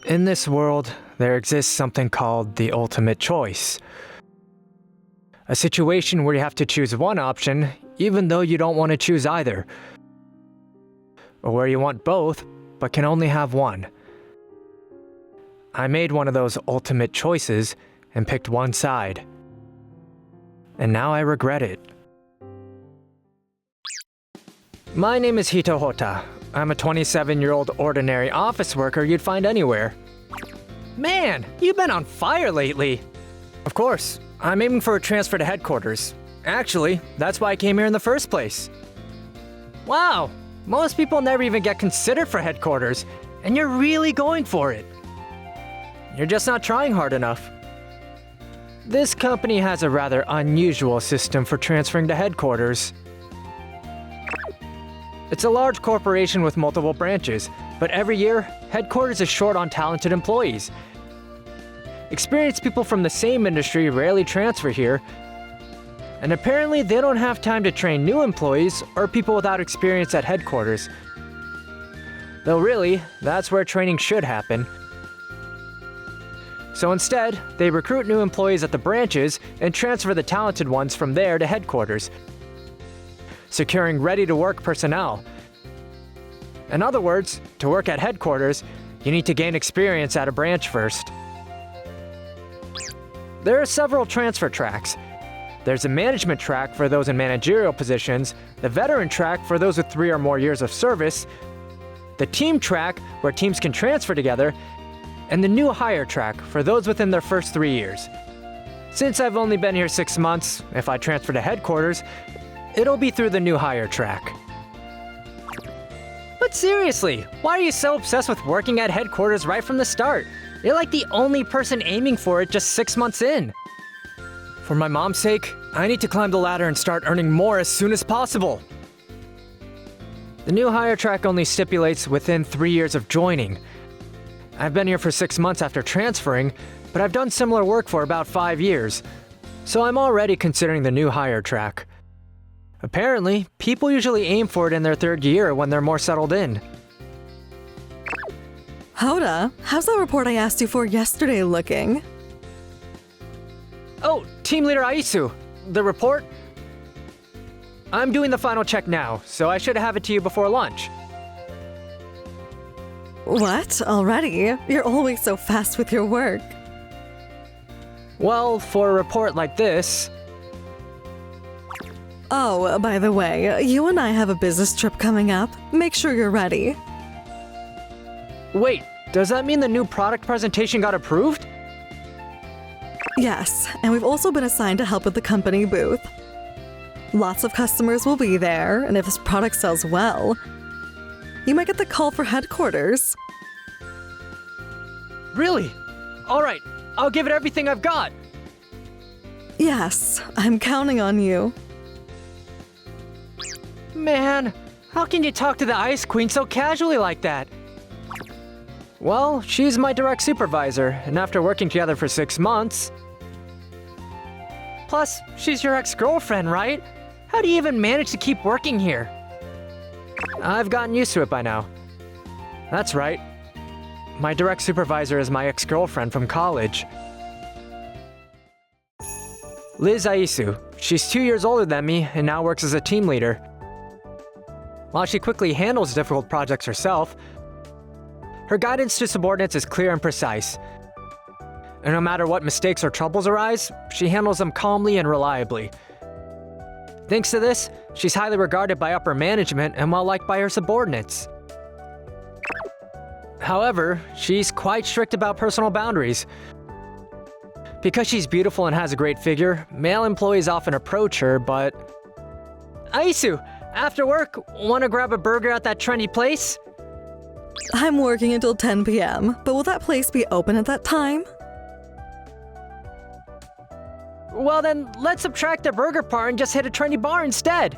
In this world, there exists something called the ultimate choice. A situation where you have to choose one option, even though you don't want to choose either. Or where you want both, but can only have one. I made one of those ultimate choices and picked one side. And now I regret it. My name is Hito Hota. I'm a 27-year-old ordinary office worker you'd find anywhere. Man, you've been on fire lately. Of course, I'm aiming for a transfer to headquarters. Actually, that's why I came here in the first place. Wow, most people never even get considered for headquarters, and you're really going for it. You're just not trying hard enough. This company has a rather unusual system for transferring to headquarters. It's a large corporation with multiple branches, but every year, headquarters is short on talented employees. Experienced people from the same industry rarely transfer here, and apparently they don't have time to train new employees or people without experience at headquarters. Though really, that's where training should happen. So instead, they recruit new employees at the branches and transfer the talented ones from there to headquarters, securing ready-to-work personnel. In other words, to work at headquarters, you need to gain experience at a branch first. There are several transfer tracks. There's a management track for those in managerial positions, the veteran track for those with 3 or more years of service, the team track where teams can transfer together, and the new hire track for those within their first 3 years. Since I've only been here 6 months, if I transfer to headquarters, it'll be through the new hire track. But seriously, why are you so obsessed with working at headquarters right from the start? You're like the only person aiming for it just 6 months in. For my mom's sake, I need to climb the ladder and start earning more as soon as possible. The new hire track only stipulates within 3 years of joining. I've been here for 6 months after transferring, but I've done similar work for about 5 years, so I'm already considering the new hire track. Apparently, people usually aim for it in their 3rd year when they're more settled in. Hoda, how's that report I asked you for yesterday looking? Oh, Team Leader Aisu, the report? I'm doing the final check now, so I should have it to you before lunch. What? Already? You're always so fast with your work. Well, for a report like this... Oh, by the way, you and I have a business trip coming up. Make sure you're ready. Wait, does that mean the new product presentation got approved? Yes, and we've also been assigned to help with the company booth. Lots of customers will be there, and if this product sells well, you might get the call for headquarters. Really? Alright, I'll give it everything I've got. Yes, I'm counting on you. Man, how can you talk to the Ice Queen so casually like that? Well, she's my direct supervisor, and after working together for 6 months... Plus, she's your ex-girlfriend, right? How do you even manage to keep working here? I've gotten used to it by now. That's right. My direct supervisor is my ex-girlfriend from college. Liz Aisu. She's 2 years older than me and now works as a team leader. While she quickly handles difficult projects herself, her guidance to subordinates is clear and precise. And no matter what mistakes or troubles arise, she handles them calmly and reliably. Thanks to this, she's highly regarded by upper management and well-liked by her subordinates. However, she's quite strict about personal boundaries. Because she's beautiful and has a great figure, male employees often approach her, but... Aisu, after work, wanna grab a burger at that trendy place? I'm working until 10 p.m., but will that place be open at that time? Well then, let's subtract the burger part and just hit a trendy bar instead.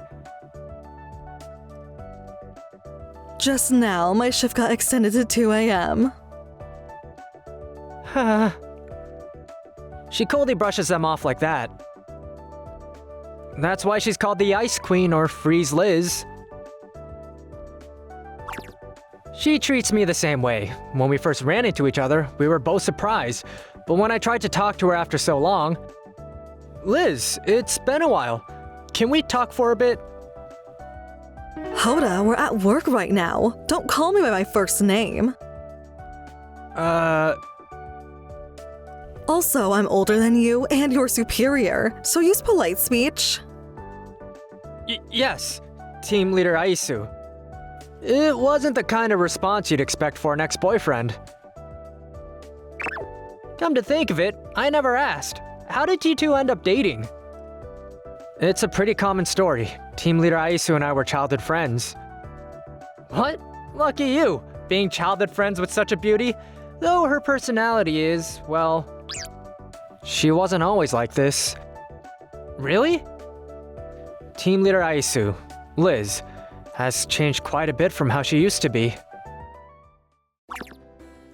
Just now, my shift got extended to 2 a.m. She coldly brushes them off like that. That's why she's called the Ice Queen or Freeze Liz. She treats me the same way. When we first ran into each other, we were both surprised. But when I tried to talk to her after so long... Liz, it's been a while. Can we talk for a bit? Hoda, we're at work right now. Don't call me by my first name. Also, I'm older than you and your superior, so use polite speech. Yes, Team Leader Aisu. It wasn't the kind of response you'd expect for an ex-boyfriend. Come to think of it, I never asked. How did you two end up dating? It's a pretty common story. Team Leader Aisu and I were childhood friends. What? Lucky you, being childhood friends with such a beauty. Though her personality is, well... She wasn't always like this. Really? Team Leader Aisu, Liz, has changed quite a bit from how she used to be.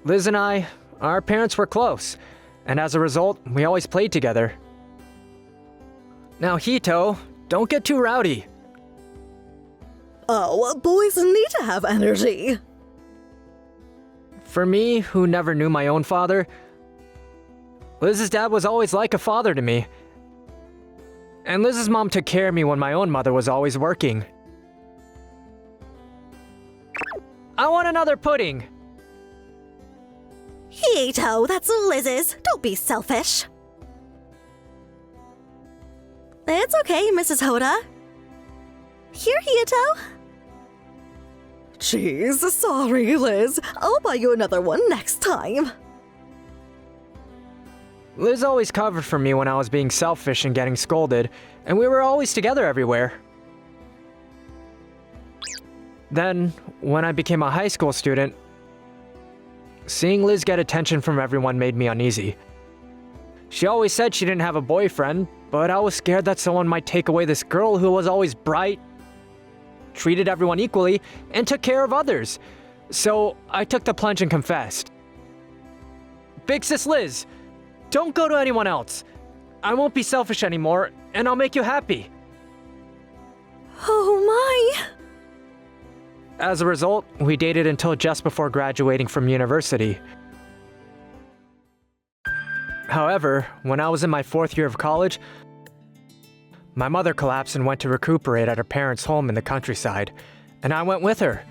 Liz and I, our parents were close, and as a result, we always played together. Now Hito, don't get too rowdy. Oh, boys need to have energy. For me, who never knew my own father, Liz's dad was always like a father to me. And Liz's mom took care of me when my own mother was always working. I want another pudding. Hito, that's Liz's. Don't be selfish. It's okay, Mrs. Hoda. Here, Hito. Jeez, sorry, Liz. I'll buy you another one next time. Liz always covered for me when I was being selfish and getting scolded, and we were always together everywhere. Then, when I became a high school student, seeing Liz get attention from everyone made me uneasy. She always said she didn't have a boyfriend, but I was scared that someone might take away this girl who was always bright, treated everyone equally, and took care of others. So I took the plunge and confessed. Big Sis Liz, don't go to anyone else. I won't be selfish anymore, and I'll make you happy. Oh my! As a result, we dated until just before graduating from university. However, when I was in my 4th year of college, my mother collapsed and went to recuperate at her parents' home in the countryside, and I went with her.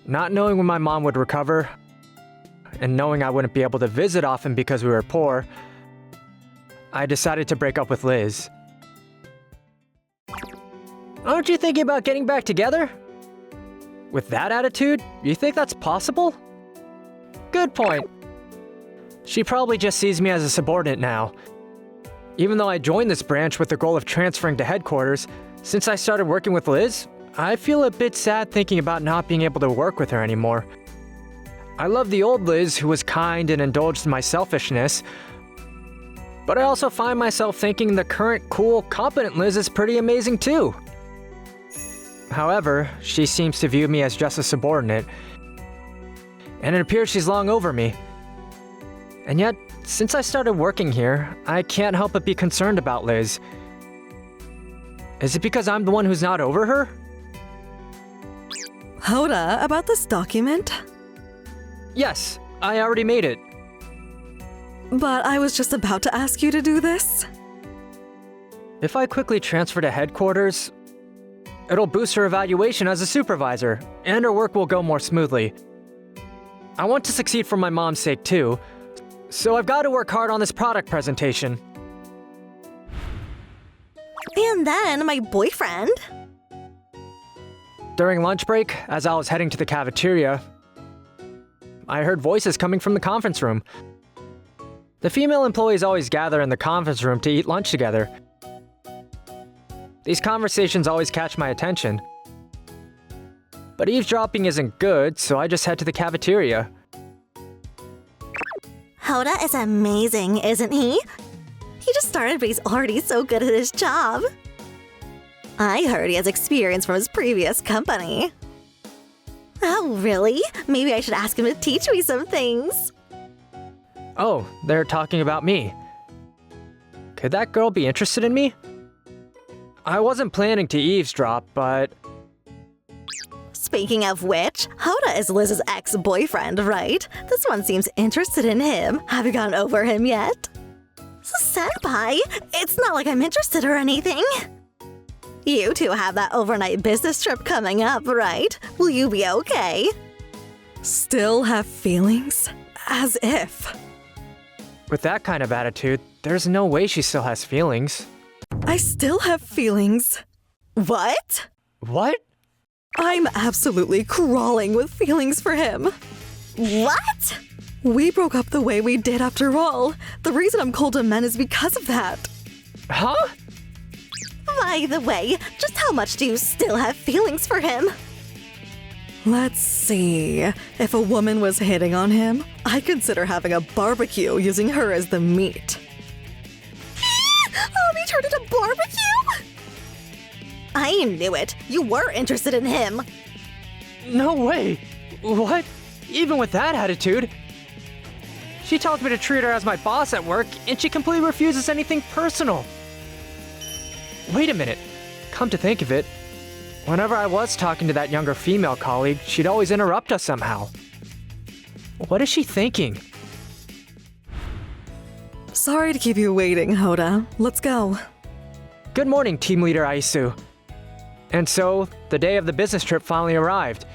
Not knowing when my mom would recover, and knowing I wouldn't be able to visit often because we were poor, I decided to break up with Liz. Aren't you thinking about getting back together? With that attitude, you think that's possible? Good point. She probably just sees me as a subordinate now. Even though I joined this branch with the goal of transferring to headquarters, since I started working with Liz, I feel a bit sad thinking about not being able to work with her anymore. I love the old Liz who was kind and indulged in my selfishness, but I also find myself thinking the current cool, competent Liz is pretty amazing too. However, she seems to view me as just a subordinate, and it appears she's long over me. And yet, since I started working here, I can't help but be concerned about Liz. Is it because I'm the one who's not over her? Hoda, about this document? Yes, I already made it. But I was just about to ask you to do this. If I quickly transfer to headquarters, it'll boost her evaluation as a supervisor, and her work will go more smoothly. I want to succeed for my mom's sake too, so I've got to work hard on this product presentation. And then my boyfriend. During lunch break, as I was heading to the cafeteria, I heard voices coming from the conference room. The female employees always gather in the conference room to eat lunch together. These conversations always catch my attention. But eavesdropping isn't good, so I just head to the cafeteria. Hoda is amazing, isn't he? He just started, but he's already so good at his job. I heard he has experience from his previous company. Oh, really? Maybe I should ask him to teach me some things. Oh, they're talking about me. Could that girl be interested in me? I wasn't planning to eavesdrop, but... Speaking of which, Hoda is Liz's ex-boyfriend, right? This one seems interested in him. Have you gotten over him yet? Senpai, it's not like I'm interested or anything. You two have that overnight business trip coming up, right? Will you be okay? Still have feelings? As if. With that kind of attitude, there's no way she still has feelings. I still have feelings. What? What? I'm absolutely crawling with feelings for him. What? We broke up the way we did after all. The reason I'm cold to men is because of that. Huh? By the way, just how much do you still have feelings for him? Let's see. If a woman was hitting on him, I'd consider having a barbecue using her as the meat. He turned into barbecue? I knew it. You were interested in him. No way! What? Even with that attitude? She tells me to treat her as my boss at work, and she completely refuses anything personal. Wait a minute. Come to think of it, whenever I was talking to that younger female colleague, she'd always interrupt us somehow. What is she thinking? Sorry to keep you waiting, Hoda. Let's go. Good morning, team leader Aisu. And so, the day of the business trip finally arrived.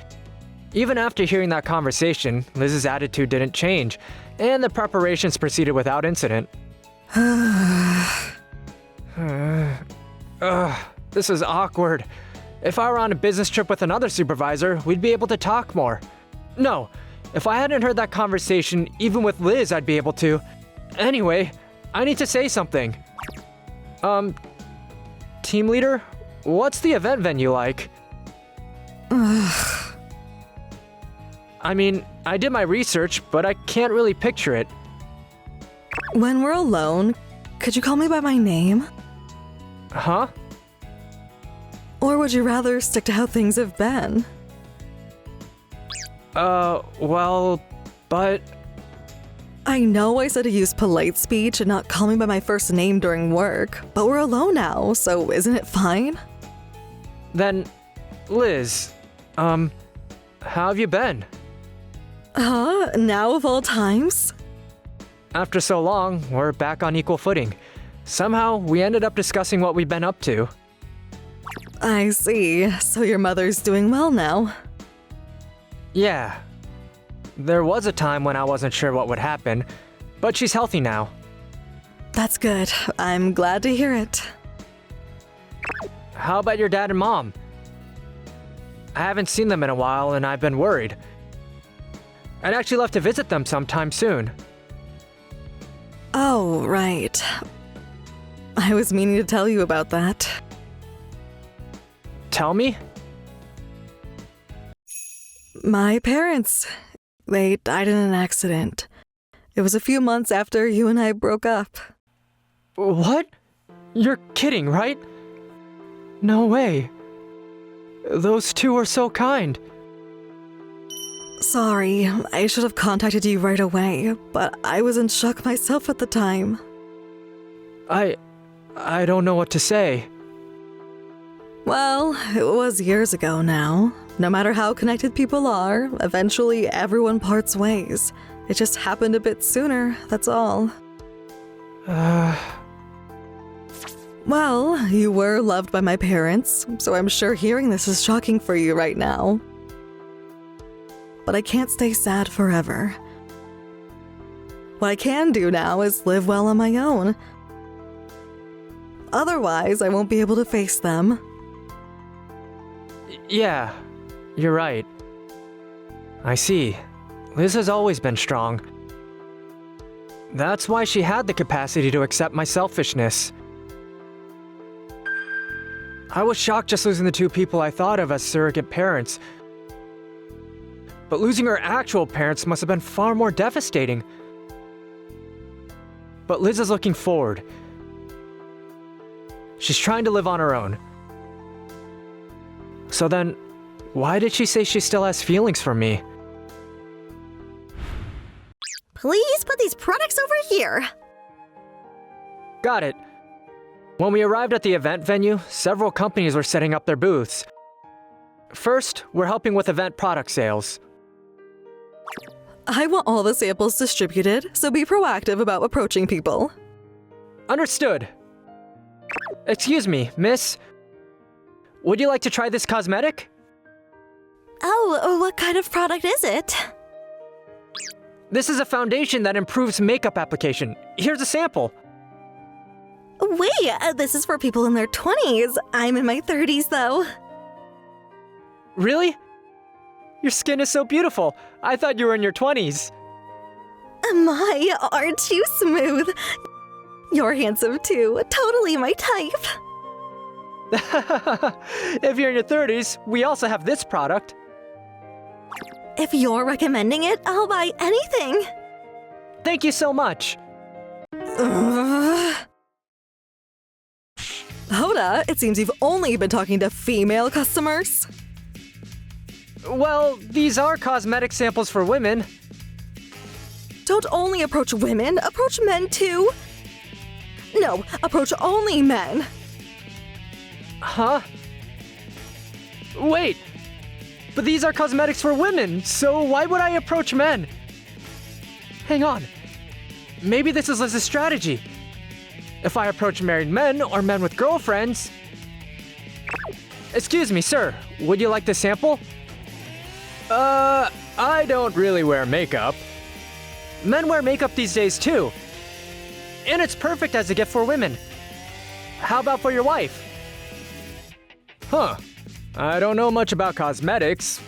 Even after hearing that conversation, Liz's attitude didn't change, and the preparations proceeded without incident. This is awkward. If I were on a business trip with another supervisor, we'd be able to talk more. No, if I hadn't heard that conversation, even with Liz, I'd be able to. Anyway, I need to say something. Team leader, what's the event venue like? I mean, I did my research, but I can't really picture it. When we're alone, could you call me by my name? Huh? Or would you rather stick to how things have been? Well, but... I know I said to use polite speech and not call me by my first name during work, but we're alone now, so isn't it fine? Then, Liz, how have you been? Now of all times? After so long, we're back on equal footing. Somehow, we ended up discussing what we've been up to. I see. So your mother's doing well now. Yeah. There was a time when I wasn't sure what would happen, but she's healthy now. That's good. I'm glad to hear it. How about your dad and mom? I haven't seen them in a while and I've been worried. I'd actually love to visit them sometime soon. Oh, right. I was meaning to tell you about that. Tell me? My parents, they died in an accident. It was a few months after you and I broke up. What? You're kidding, right? No way. Those two were so kind. Sorry, I should have contacted you right away, but I was in shock myself at the time. I don't know what to say. Well, it was years ago now. No matter how connected people are, eventually everyone parts ways. It just happened a bit sooner, that's all. Well, you were loved by my parents, so I'm sure hearing this is shocking for you right now. But I can't stay sad forever. What I can do now is live well on my own. Otherwise, I won't be able to face them. Yeah, you're right. I see. Liz has always been strong. That's why she had the capacity to accept my selfishness. I was shocked just losing the two people I thought of as surrogate parents. But losing her actual parents must have been far more devastating. But Liz is looking forward. She's trying to live on her own. So then, why did she say she still has feelings for me? Please put these products over here. Got it. When we arrived at the event venue, several companies were setting up their booths. First, we're helping with event product sales. I want all the samples distributed, so be proactive about approaching people. Understood. Excuse me, miss. Would you like to try this cosmetic? Oh, what kind of product is it? This is a foundation that improves makeup application. Here's a sample. Wait, this is for people in their 20s. I'm in my 30s, though. Really? Your skin is so beautiful. I thought you were in your 20s. My, aren't you smooth? You're handsome, too. Totally my type. If you're in your 30s, we also have this product. If you're recommending it, I'll buy anything. Thank you so much. Hoda, it seems you've only been talking to female customers. Well, these are cosmetic samples for women. Don't only approach women, approach men too. No, approach only men. Huh? Wait, but these are cosmetics for women, so why would I approach men? Hang on. Maybe this is Liz's strategy. If I approach married men or men with girlfriends... Excuse me, sir. Would you like this sample? I don't really wear makeup. Men wear makeup these days too. And it's perfect as a gift for women. How about for your wife? Huh. I don't know much about cosmetics.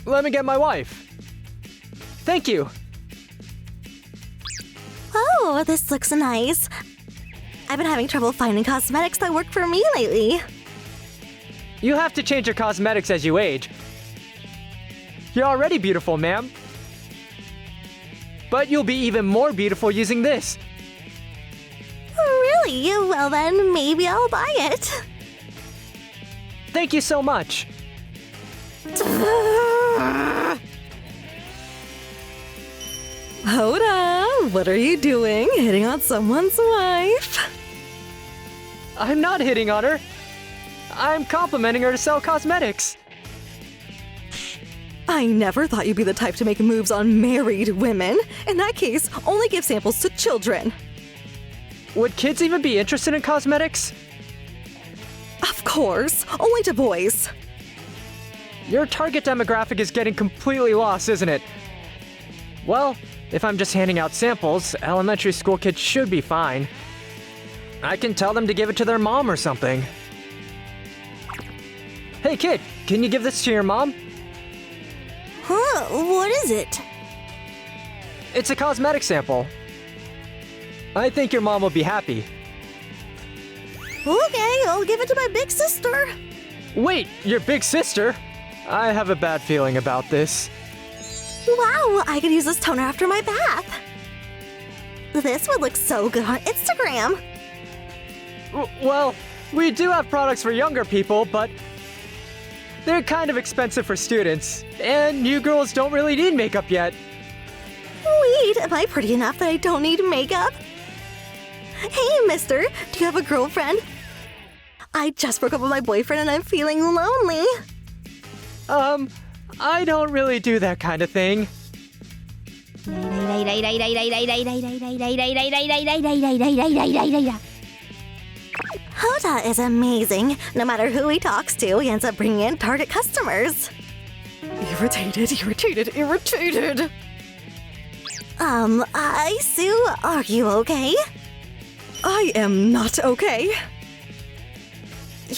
Let me get my wife. Thank you. Oh, this looks nice. I've been having trouble finding cosmetics that work for me lately. You have to change your cosmetics as you age. You're already beautiful, ma'am. But you'll be even more beautiful using this. Really? Well then, maybe I'll buy it. Thank you so much. Hoda, what are you doing? Hitting on someone's wife? I'm not hitting on her. I'm complimenting her to sell cosmetics. I never thought you'd be the type to make moves on married women. In that case, only give samples to children. Would kids even be interested in cosmetics? Of course, only to boys. Your target demographic is getting completely lost, isn't it? Well, if I'm just handing out samples, elementary school kids should be fine. I can tell them to give it to their mom or something. Hey kid, can you give this to your mom? Huh, what is it? It's a cosmetic sample. I think your mom will be happy. Okay, I'll give it to my big sister. Wait, your big sister? I have a bad feeling about this. Wow, I could use this toner after my bath. This would look so good on Instagram. Well, we do have products for younger people, but they're kind of expensive for students, and you girls don't really need makeup yet. Wait, am I pretty enough that I don't need makeup? Hey, mister, do you have a girlfriend? I just broke up with my boyfriend and I'm feeling lonely. I don't really do that kind of thing. Hoda is amazing. No matter who he talks to, he ends up bringing in target customers. Irritated. Sue, are you okay? I am not okay.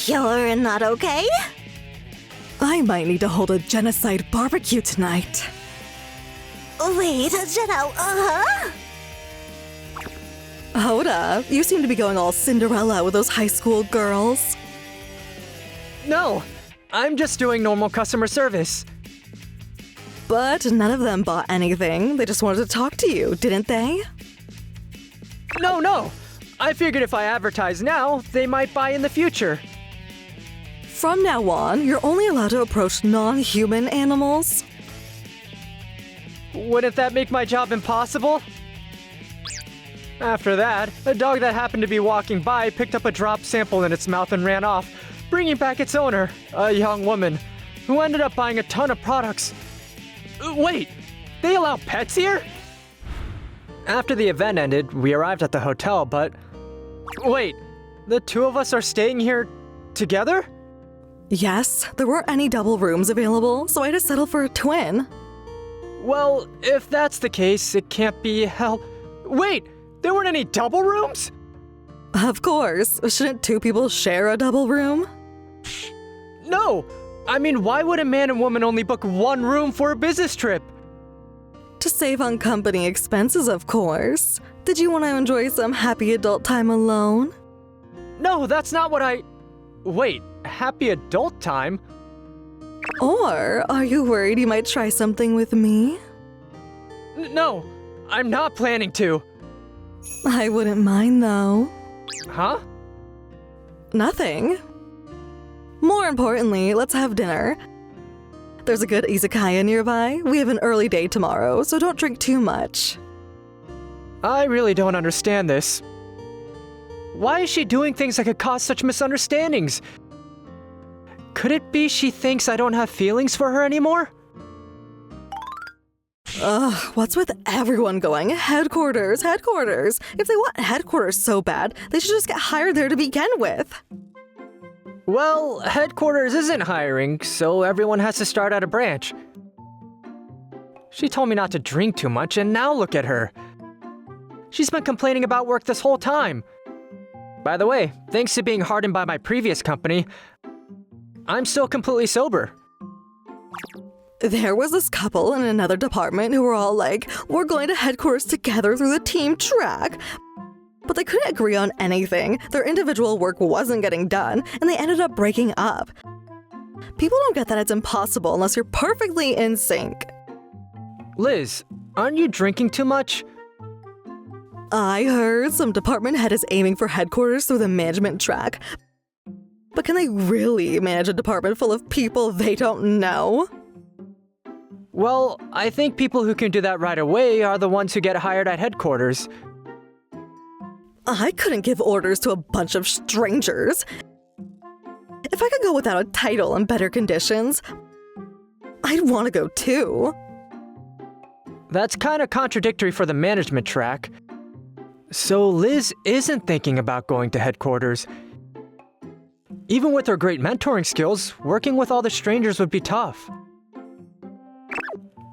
You're not okay? I might need to hold a genocide barbecue tonight. Wait, Jenna, Hoda, you seem to be going all Cinderella with those high school girls. No, I'm just doing normal customer service. But none of them bought anything. They just wanted to talk to you, didn't they? No. I figured if I advertise now, they might buy in the future. From now on, you're only allowed to approach non-human animals. Wouldn't that make my job impossible? After that, a dog that happened to be walking by picked up a drop sample in its mouth and ran off, bringing back its owner, a young woman. who ended up buying a ton of products. Wait, they allow pets here? After the event ended, we arrived at the hotel, but... Wait, the two of us are staying here together? Yes, there weren't any double rooms available, so I had to settle for a twin. Well, if that's the case, it can't be hell... Wait, there weren't any double rooms? Of course. Shouldn't two people share a double room? No! I mean, why would a man and woman only book one room for a business trip? To save on company expenses, of course. Did you want to enjoy some happy adult time alone? No, that's not what I... Wait, happy adult time? Or are you worried you might try something with me? No, I'm not planning to. I wouldn't mind, though. Huh? Nothing. More importantly, let's have dinner. There's a good izakaya nearby. We have an early day tomorrow, so don't drink too much. I really don't understand this. Why is she doing things that could cause such misunderstandings? Could it be she thinks I don't have feelings for her anymore? Ugh, what's with everyone going headquarters, headquarters? If they want headquarters so bad, they should just get hired there to begin with. Well, headquarters isn't hiring, so everyone has to start at a branch. She told me not to drink too much, and now look at her. She's been complaining about work this whole time. By the way, thanks to being hardened by my previous company, I'm still completely sober. There was this couple in another department who were all like, we're going to headquarters together through the team track. But they couldn't agree on anything. Their individual work wasn't getting done, and they ended up breaking up. People don't get that it's impossible unless you're perfectly in sync. Liz, aren't you drinking too much? I heard some department head is aiming for headquarters through the management track. But can they really manage a department full of people they don't know? Well, I think people who can do that right away are the ones who get hired at headquarters. I couldn't give orders to a bunch of strangers. If I could go without a title and better conditions, I'd want to go too. That's kind of contradictory for the management track. So Liz isn't thinking about going to headquarters. Even with her great mentoring skills, working with all the strangers would be tough.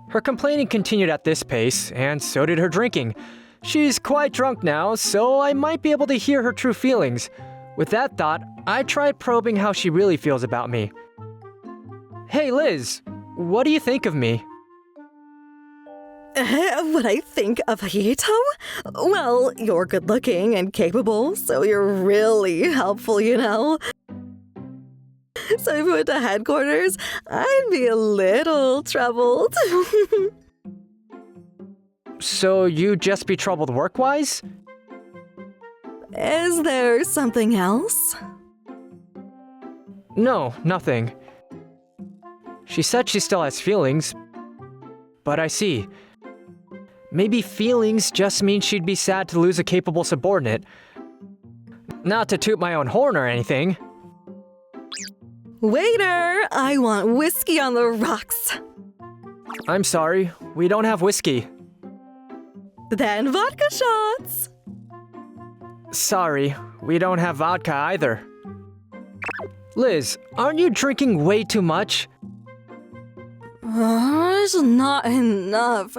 Her complaining continued at this pace, and so did her drinking. She's quite drunk now, so I might be able to hear her true feelings. With that thought, I tried probing how she really feels about me. Hey Liz, what do you think of me? What I think of Hito? Well, you're good looking and capable, so you're really helpful, you know. So if we went to headquarters, I'd be a little troubled. So you'd just be troubled work-wise? Is there something else? No, nothing. She said she still has feelings, but I see. Maybe feelings just mean she'd be sad to lose a capable subordinate. Not to toot my own horn or anything. Waiter, I want whiskey on the rocks. I'm sorry, we don't have whiskey. Then vodka shots. Sorry, we don't have vodka either. Liz, aren't you drinking way too much? It's not enough.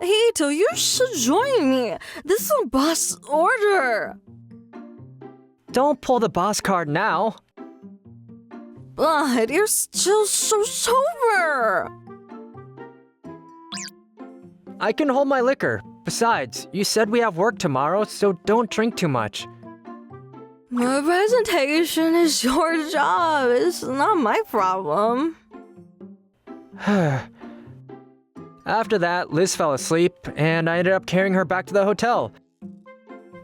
Hito, you should join me. This is a boss order. Don't pull the boss card now. But you're still so sober. I can hold my liquor. Besides, you said we have work tomorrow, so don't drink too much. My presentation is your job. It's not my problem. After that, Liz fell asleep, and I ended up carrying her back to the hotel.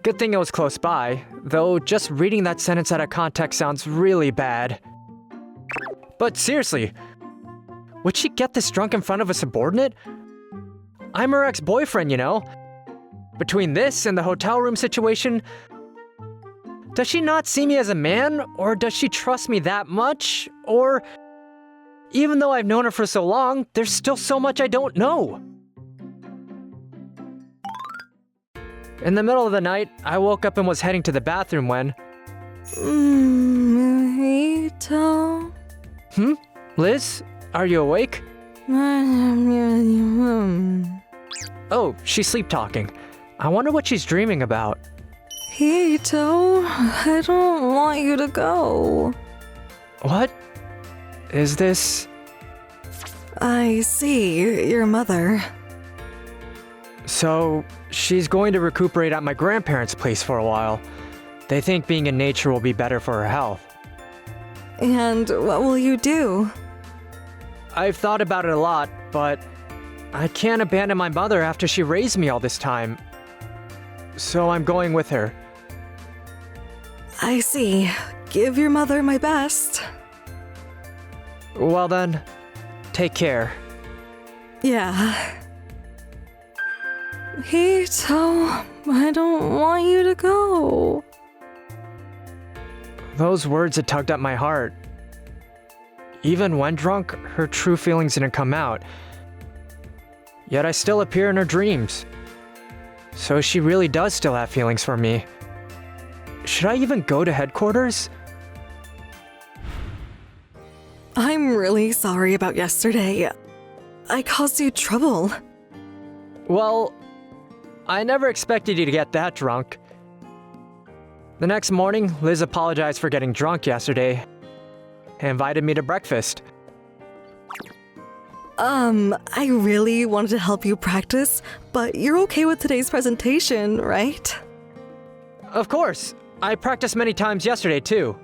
Good thing it was close by, though just reading that sentence out of context sounds really bad. But seriously, would she get this drunk in front of a subordinate? I'm her ex-boyfriend, you know. Between this and the hotel room situation, does she not see me as a man, or does she trust me that much, or Even though I've known her for so long, there's still so much I don't know. In the middle of the night, I woke up and was heading to the bathroom when... Mojito. Liz? Are you awake? Oh, she's sleep-talking. I wonder what she's dreaming about. Hito, I don't want you to go. What? Is this... I see, your mother. So, she's going to recuperate at my grandparents' place for a while. They think being in nature will be better for her health. And what will you do? I've thought about it a lot, but I can't abandon my mother after she raised me all this time. So I'm going with her. I see. Give your mother my best. Well then, take care. Yeah. Hito, I don't want you to go. Those words had tugged at my heart. Even when drunk, her true feelings didn't come out. Yet I still appear in her dreams. So she really does still have feelings for me. Should I even go to headquarters? I'm really sorry about yesterday. I caused you trouble. Well, I never expected you to get that drunk. The next morning, Liz apologized for getting drunk yesterday and invited me to breakfast. I really wanted to help you practice, but you're okay with today's presentation, right? Of course. I practiced many times yesterday, too.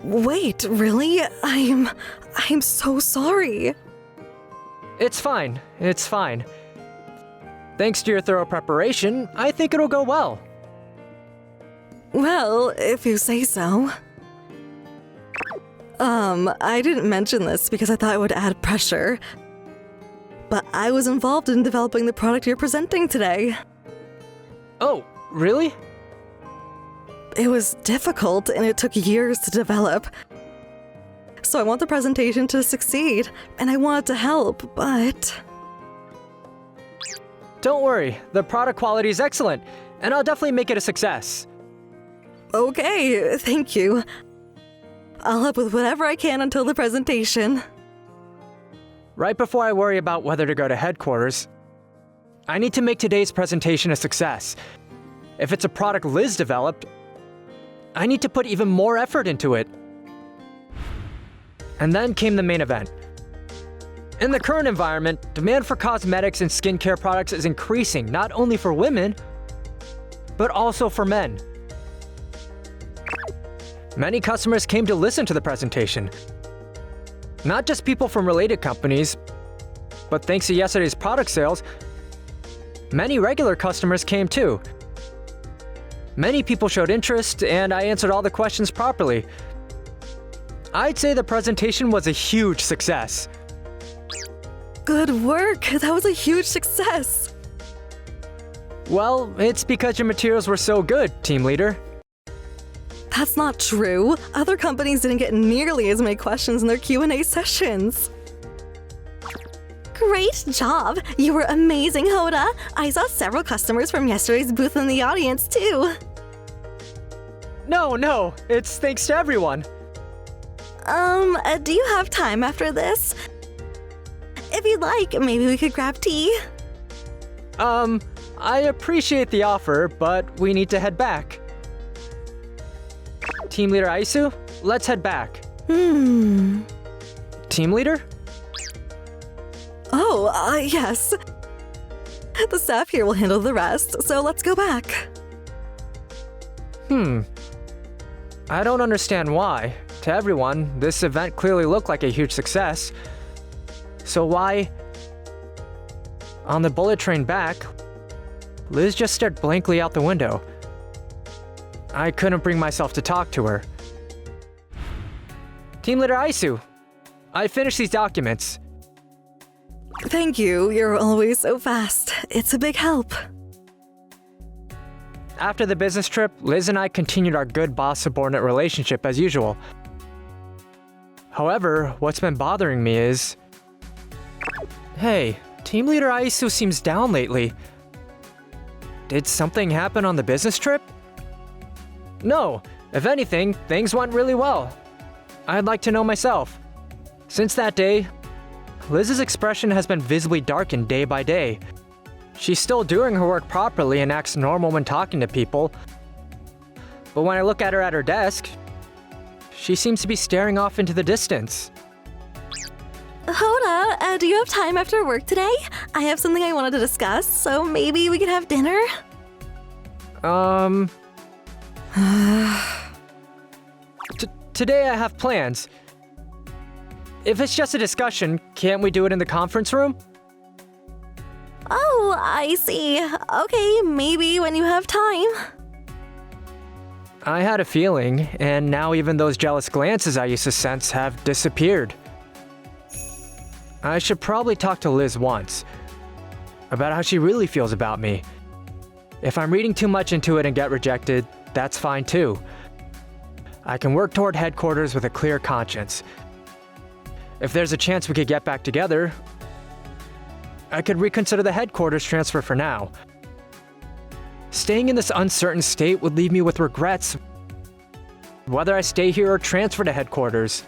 Wait, really? I'm so sorry. It's fine. It's fine. Thanks to your thorough preparation, I think it'll go well. Well, if you say so. I didn't mention this because I thought it would add pressure, but I was involved in developing the product you're presenting today. Oh, really? It was difficult and it took years to develop. So I want the presentation to succeed, and I wanted to help, but... Don't worry, the product quality is excellent, and I'll definitely make it a success. Okay, thank you. I'll help with whatever I can until the presentation. Right before I worry about whether to go to headquarters, I need to make today's presentation a success. If it's a product Liz developed, I need to put even more effort into it. And then came the main event. In the current environment, demand for cosmetics and skincare products is increasing not only for women, but also for men. Many customers came to listen to the presentation. Not just people from related companies, but thanks to yesterday's product sales, many regular customers came too. Many people showed interest, and I answered all the questions properly. I'd say the presentation was a huge success. Good work! That was a huge success! Well, it's because your materials were so good, team leader. That's not true. Other companies didn't get nearly as many questions in their Q&A sessions. Great job! You were amazing, Hoda! I saw several customers from yesterday's booth in the audience, too. No, it's thanks to everyone. Do you have time after this? If you'd like, maybe we could grab tea. I appreciate the offer, but we need to head back. Team Leader Aisu, let's head back. Team Leader? Oh, yes. The staff here will handle the rest, so let's go back. I don't understand why. To everyone, this event clearly looked like a huge success. So why... On the bullet train back, Liz just stared blankly out the window. I couldn't bring myself to talk to her. Team Leader Aisu, I finished these documents. Thank you, you're always so fast. It's a big help. After the business trip, Liz and I continued our good boss-subordinate relationship as usual. However, what's been bothering me is... Hey, team leader Aisu seems down lately. Did something happen on the business trip? No, if anything, things went really well. I'd like to know myself. Since that day, Liz's expression has been visibly darkened day by day. She's still doing her work properly and acts normal when talking to people. But when I look at her desk, she seems to be staring off into the distance. Hoda, do you have time after work today? I have something I wanted to discuss, so maybe we could have dinner? Today I have plans. If it's just a discussion, can't we do it in the conference room? Oh, I see. Okay, maybe when you have time. I had a feeling, and now even those jealous glances I used to sense have disappeared. I should probably talk to Liz once about how she really feels about me. If I'm reading too much into it and get rejected, that's fine too. I can work toward headquarters with a clear conscience. If there's a chance we could get back together, I could reconsider the headquarters transfer for now. Staying in this uncertain state would leave me with regrets, whether I stay here or transfer to headquarters.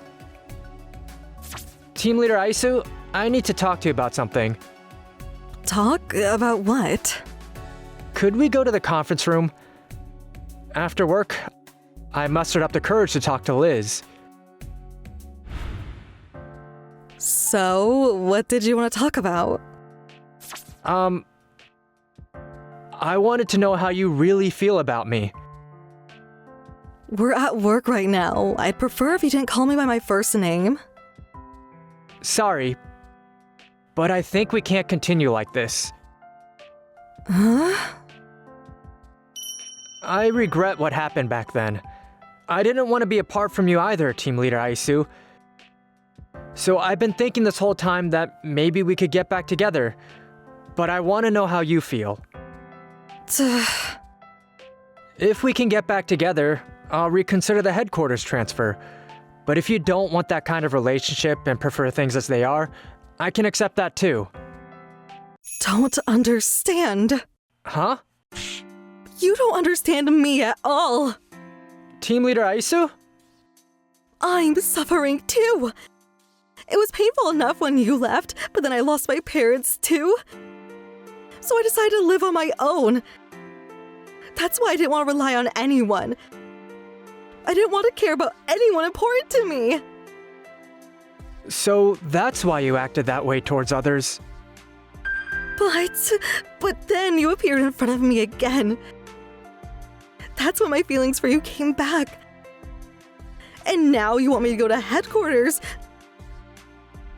Team leader Aisu, I need to talk to you about something. Talk about what? Could we go to the conference room? After work, I mustered up the courage to talk to Liz. So, what did you want to talk about? I wanted to know how you really feel about me. We're at work right now. I'd prefer if you didn't call me by my first name. Sorry, but I think we can't continue like this. Huh? I regret what happened back then. I didn't want to be apart from you either, Team Leader Aisu. So I've been thinking this whole time that maybe we could get back together. But I want to know how you feel. If we can get back together, I'll reconsider the headquarters transfer. But if you don't want that kind of relationship and prefer things as they are, I can accept that too. Don't understand. Huh? You don't understand me at all. Team Leader Aisu? I'm suffering too. It was painful enough when you left, but then I lost my parents too. So I decided to live on my own. That's why I didn't want to rely on anyone. I didn't want to care about anyone important to me. So that's why you acted that way towards others. But then you appeared in front of me again. That's when my feelings for you came back. And now you want me to go to headquarters.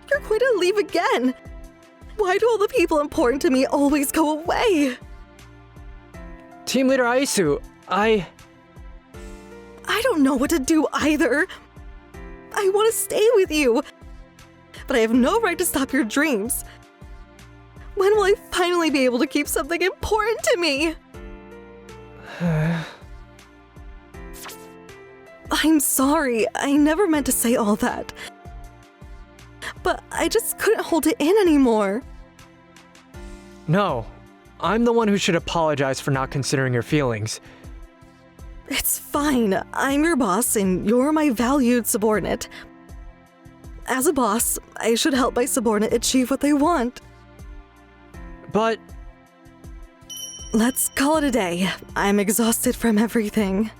You're going to leave again. Why do all the people important to me always go away? Team Leader Aisu, I don't know what to do either. I want to stay with you. But I have no right to stop your dreams. When will I finally be able to keep something important to me? I'm sorry. I never meant to say all that. But I just couldn't hold it in anymore. No, I'm the one who should apologize for not considering your feelings. It's fine. I'm your boss and you're my valued subordinate. As a boss, I should help my subordinate achieve what they want. But... Let's call it a day. I'm exhausted from everything.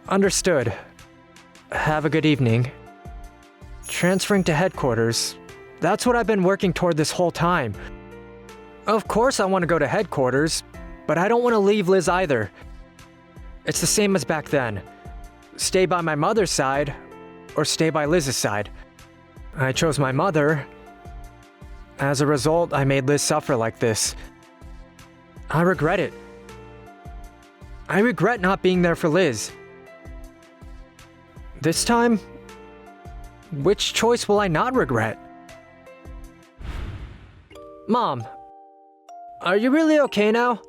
Understood. Have a good evening. Transferring to headquarters. That's what I've been working toward this whole time. Of course I want to go to headquarters, but I don't want to leave Liz either. It's the same as back then. Stay by my mother's side, or stay by Liz's side. I chose my mother. As a result, I made Liz suffer like this. I regret it. I regret not being there for Liz. This time, which choice will I not regret? Mom, are you really okay now?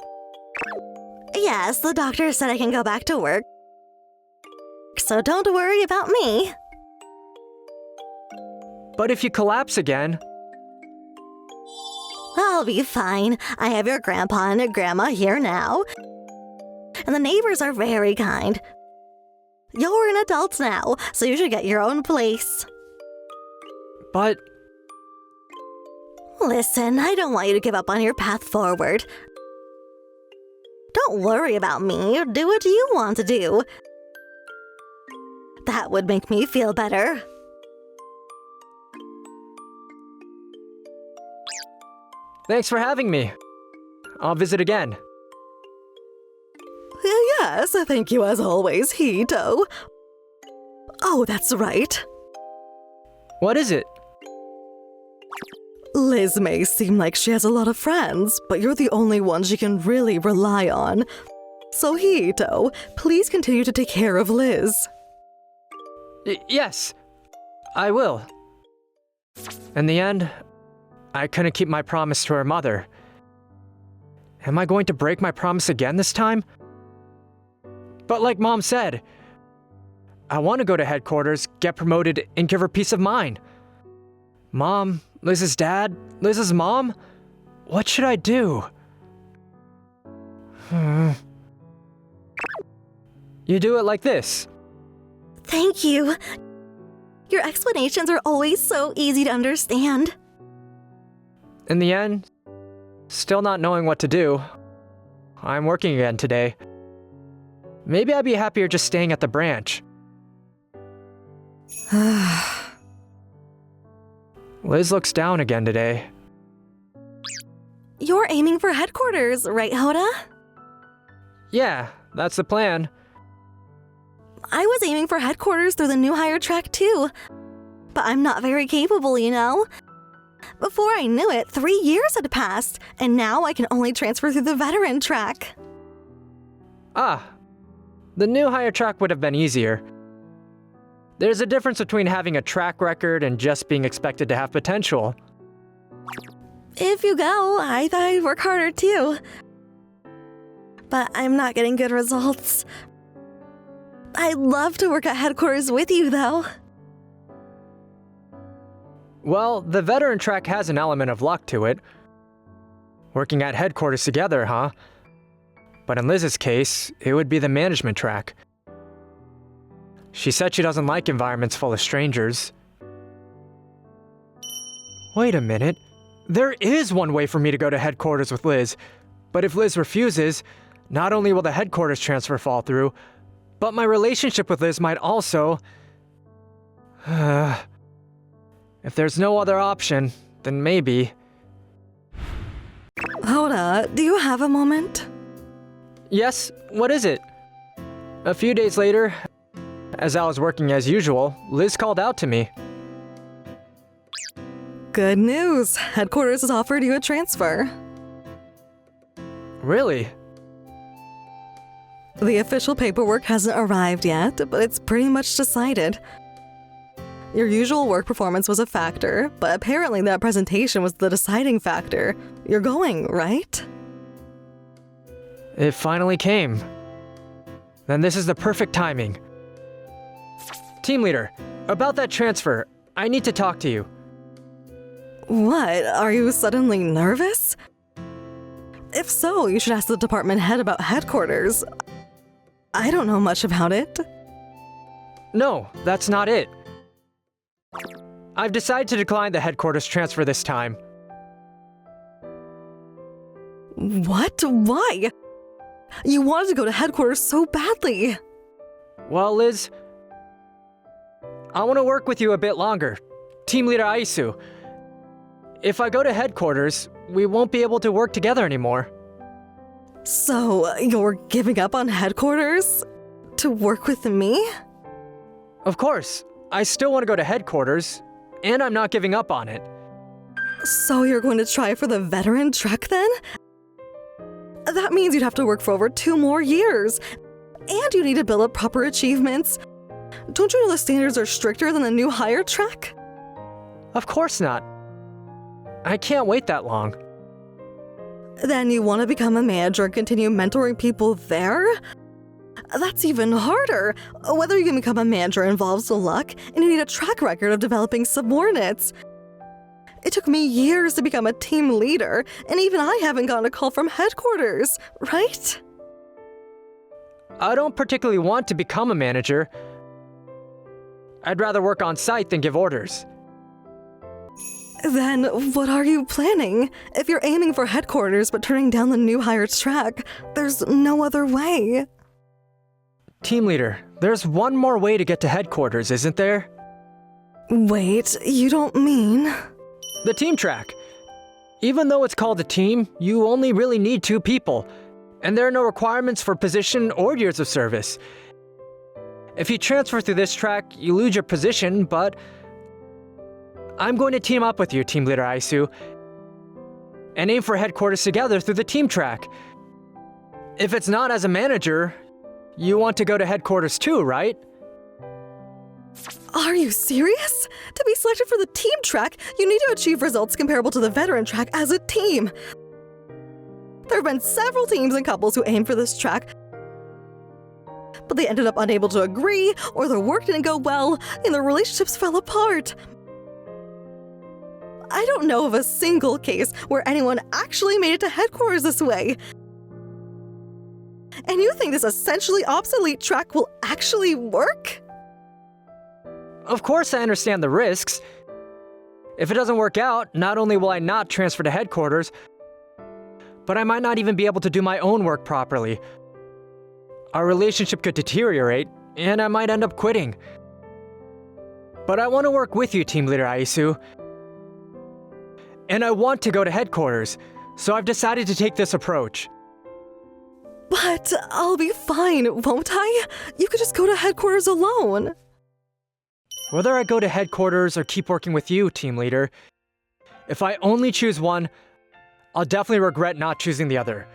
Yes, the doctor said I can go back to work. So don't worry about me. But if you collapse again... I'll be fine. I have your grandpa and your grandma here now. And the neighbors are very kind. You're an adult now, so you should get your own place. But... Listen, I don't want you to give up on your path forward. Don't worry about me. Do what you want to do. That would make me feel better. Thanks for having me. I'll visit again. Yes, thank you as always, Hito. Oh, that's right. What is it? Liz may seem like she has a lot of friends, but you're the only one she can really rely on. So Hito, please continue to take care of Liz. Yes, I will. In the end, I couldn't keep my promise to her mother. Am I going to break my promise again this time? But like Mom said, I want to go to headquarters, get promoted, and give her peace of mind. Mom, Liz's dad, Liz's mom? What should I do? You do it like this. Thank you. Your explanations are always so easy to understand. In the end, still not knowing what to do, I'm working again today. Maybe I'd be happier just staying at the branch. Liz looks down again today. You're aiming for headquarters, right, Hoda? Yeah, that's the plan. I was aiming for headquarters through the new hire track too. But I'm not very capable, you know? Before I knew it, 3 years had passed, and now I can only transfer through the veteran track. Ah, the new hire track would have been easier. There's a difference between having a track record and just being expected to have potential. If you go, I thought I'd work harder too. But I'm not getting good results. I'd love to work at headquarters with you, though. Well, the veteran track has an element of luck to it. Working at headquarters together, huh? But in Liz's case, it would be the management track. She said she doesn't like environments full of strangers. Wait a minute. There is one way for me to go to headquarters with Liz. But if Liz refuses, not only will the headquarters transfer fall through, but my relationship with Liz might also... If there's no other option, then maybe... Hoda, do you have a moment? Yes, what is it? A few days later, as I was working as usual, Liz called out to me. Good news. Headquarters has offered you a transfer. Really? The official paperwork hasn't arrived yet, but it's pretty much decided. Your usual work performance was a factor, but apparently that presentation was the deciding factor. You're going, right? It finally came. Then this is the perfect timing. Team leader, about that transfer, I need to talk to you. What? Are you suddenly nervous? If so, you should ask the department head about headquarters. I don't know much about it. No, that's not it. I've decided to decline the headquarters transfer this time. What? Why? You wanted to go to headquarters so badly. Well, Liz, I want to work with you a bit longer. Team leader Aisu. If I go to headquarters, we won't be able to work together anymore. So, you're giving up on headquarters? To work with me? Of course, I still want to go to headquarters, and I'm not giving up on it. So you're going to try for the veteran track then? That means you'd have to work for over 2 more years. And you need to build up proper achievements. Don't you know the standards are stricter than the new hire track? Of course not. I can't wait that long. Then you want to become a manager and continue mentoring people there? That's even harder. Whether you can become a manager involves luck, and you need a track record of developing subordinates. It took me years to become a team leader, and even I haven't gotten a call from headquarters, right? I don't particularly want to become a manager. I'd rather work on site than give orders. Then what are you planning? If you're aiming for headquarters but turning down the new hire track, there's no other way. Team leader, there's one more way to get to headquarters, isn't there? Wait, you don't mean... The team track. Even though it's called a team, you only really need 2 people, and there are no requirements for position or years of service. If you transfer through this track, you lose your position, but I'm going to team up with you, Team Leader Aisu, and aim for headquarters together through the team track. If it's not as a manager, you want to go to headquarters too, right? Are you serious? To be selected for the team track, you need to achieve results comparable to the veteran track as a team. There have been several teams and couples who aimed for this track, but they ended up unable to agree, or their work didn't go well, and their relationships fell apart. I don't know of a single case where anyone actually made it to headquarters this way. And you think this essentially obsolete track will actually work? Of course I understand the risks. If it doesn't work out, not only will I not transfer to headquarters, but I might not even be able to do my own work properly. Our relationship could deteriorate, and I might end up quitting. But I want to work with you, Team Leader Aisu. And I want to go to headquarters, so I've decided to take this approach. But I'll be fine, won't I? You could just go to headquarters alone. Whether I go to headquarters or keep working with you, Team Leader, if I only choose one, I'll definitely regret not choosing the other.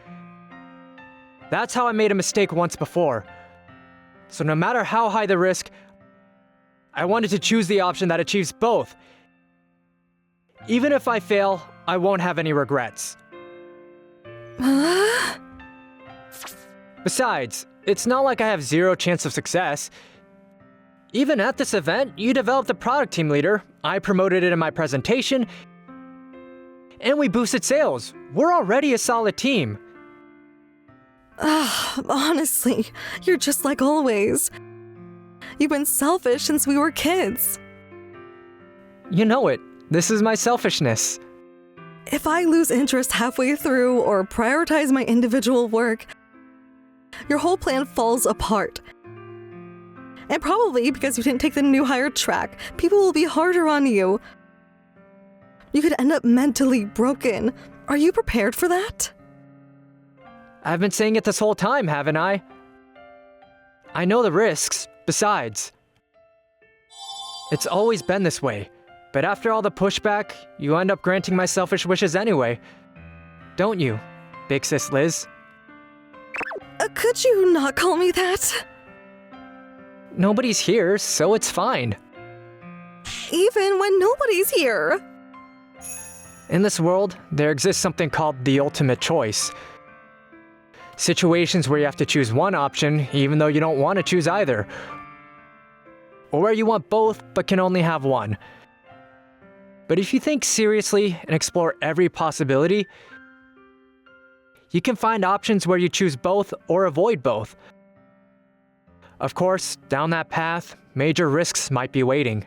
That's how I made a mistake once before. So no matter how high the risk, I wanted to choose the option that achieves both. Even if I fail, I won't have any regrets. Besides, it's not like I have 0 chance of success. Even at this event, you developed the product, Team Leader. I promoted it in my presentation, and we boosted sales. We're already a solid team. Honestly, you're just like always. You've been selfish since we were kids. You know it. This is my selfishness. If I lose interest halfway through or prioritize my individual work, your whole plan falls apart. And probably because you didn't take the new hire track, people will be harder on you. You could end up mentally broken. Are you prepared for that? I've been saying it this whole time, haven't I? I know the risks, besides. It's always been this way, but after all the pushback, you end up granting my selfish wishes anyway. Don't you, Big Sis Liz? Could you not call me that? Nobody's here, so it's fine. Even when nobody's here. In this world, there exists something called the ultimate choice. Situations where you have to choose one option, even though you don't want to choose either. Or where you want both, but can only have one. But if you think seriously and explore every possibility, you can find options where you choose both or avoid both. Of course, down that path, major risks might be waiting.